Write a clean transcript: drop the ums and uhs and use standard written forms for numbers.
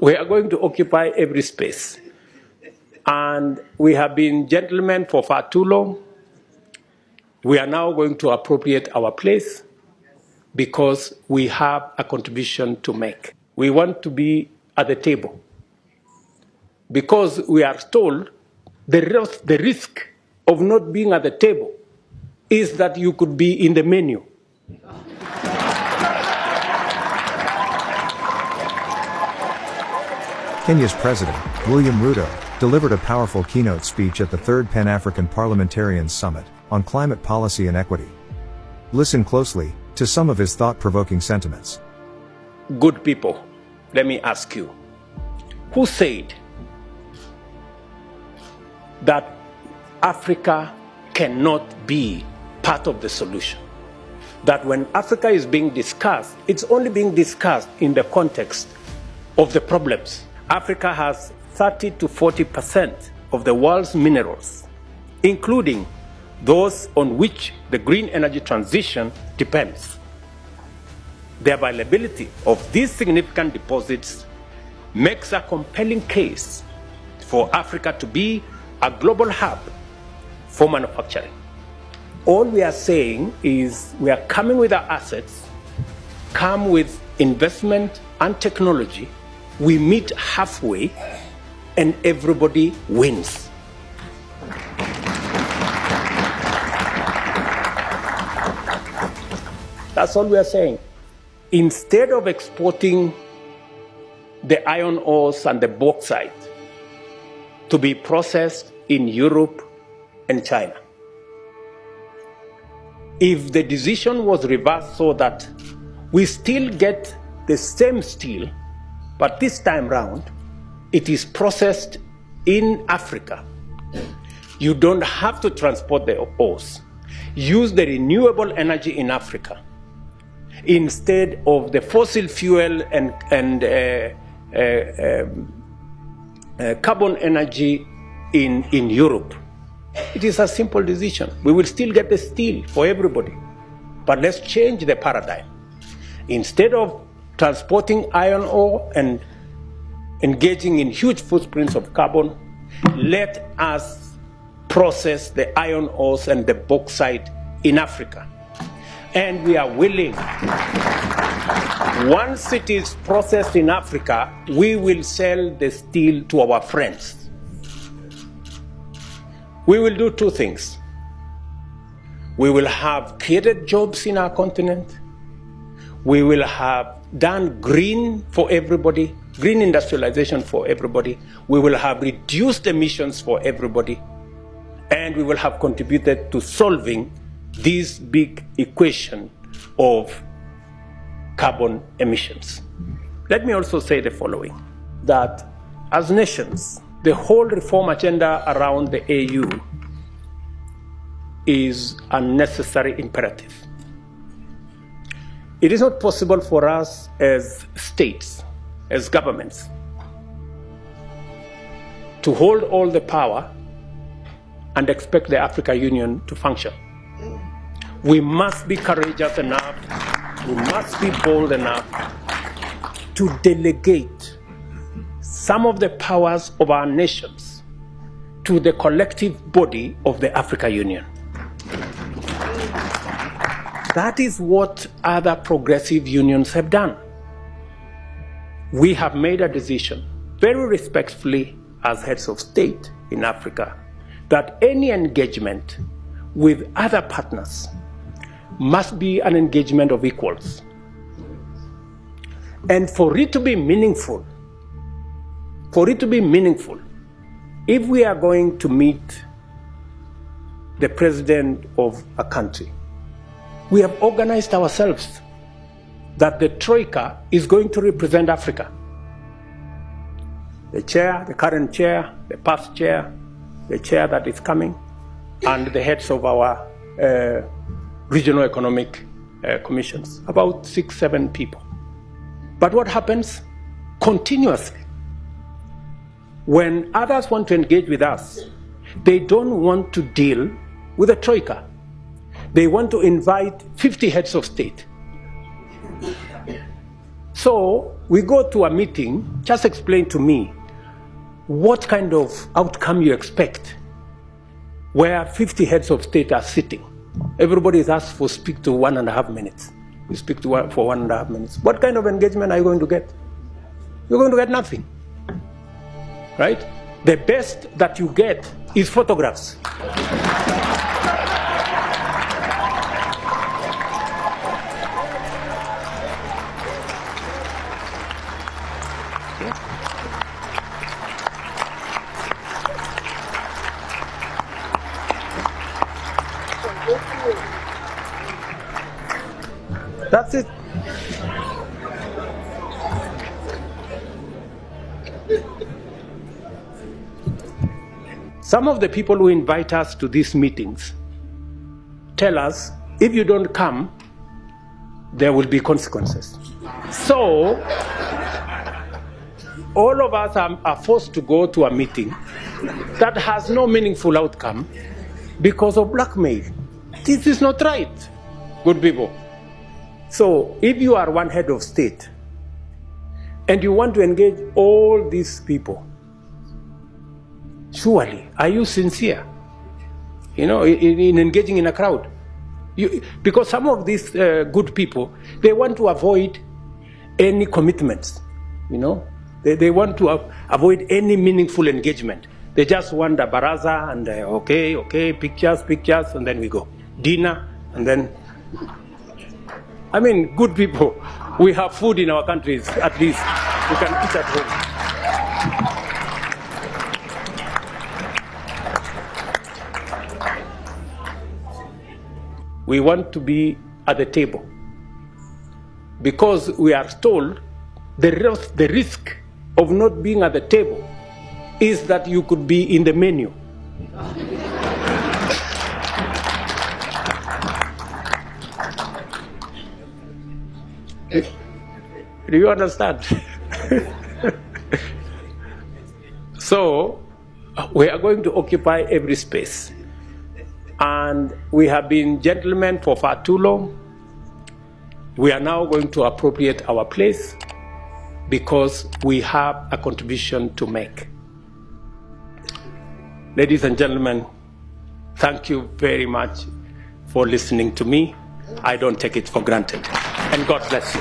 We are going to occupy every space. And we have been gentlemen for far too long. We are now going to appropriate our place because we have a contribution to make. We want to be at the table because we are told the risk of not being at the table is that you could be in the menu. Kenya's President, William Ruto, delivered a powerful keynote speech at the Third Pan-African Parliamentarians Summit on climate policy and equity. Listen closely to some of his thought-provoking sentiments. Good people, let me ask you, who said that Africa cannot be part of the solution? That when Africa is being discussed, it's only being discussed in the context of the problems. Africa has 30 to 40% of the world's minerals, including those on which the green energy transition depends. The availability of these significant deposits makes a compelling case for Africa to be a global hub for manufacturing. All we are saying is we are coming with our assets, come with investment and technology, we meet halfway, and everybody wins. That's all we are saying. Instead of exporting the iron ores and the bauxite to be processed in Europe and China, if the decision was reversed so that we still get the same steel, but this time round, it is processed in Africa. You don't have to transport the ores. Use the renewable energy in Africa instead of the fossil fuel and carbon energy in Europe. It is a simple decision. We will still get the steel for everybody, but let's change the paradigm. Instead of transporting iron ore and engaging in huge footprints of carbon, let us process the iron ores and the bauxite in Africa. And we are willing, once it is processed in Africa, we will sell the steel to our friends. We will do two things. We will have created jobs in our continent. We will have done green for everybody, green industrialization for everybody. We will have reduced emissions for everybody. And we will have contributed to solving this big equation of carbon emissions. Let me also say the following, that as nations, the whole reform agenda around the AU is a necessary imperative. It is not possible for us as states, as governments, to hold all the power and expect the African Union to function. We must be courageous enough, we must be bold enough to delegate some of the powers of our nations to the collective body of the African Union. That is what other progressive unions have done. We have made a decision, very respectfully as heads of state in Africa, that any engagement with other partners must be an engagement of equals. And for it to be meaningful, if we are going to meet the president of a country, we have organized ourselves that the Troika is going to represent Africa. The chair, the current chair, the past chair, the chair that is coming, and the heads of our regional economic commissions, about 6-7 people. But what happens? Continuously, when others want to engage with us, they don't want to deal with the Troika. They want to invite 50 heads of state. So we go to a meeting, just explain to me what kind of outcome you expect where 50 heads of state are sitting. Everybody is asked for speak to 1.5 minutes. You speak to for 1.5 minutes. What kind of engagement are you going to get? You're going to get nothing, right? The best that you get is photographs. That's it. Some of the people who invite us to these meetings tell us, if you don't come, there will be consequences. So, all of us are forced to go to a meeting that has no meaningful outcome because of blackmail. This is not right, good people. So, if you are one head of state and you want to engage all these people, surely, are you sincere? In engaging in a crowd? Because some of these good people, they want to avoid any commitments. They want to avoid any meaningful engagement. They just want a baraza and okay, pictures, and then we go. Dinner, and then... I mean, good people, we have food in our countries, at least. We can eat at home. We want to be at the table because we are told the risk of not being at the table is that you could be in the menu. Do you understand? So, we are going to occupy every space. And we have been gentlemen for far too long. We are now going to appropriate our place because we have a contribution to make. Ladies and gentlemen, thank you very much for listening to me. I don't take it for granted. And God bless you.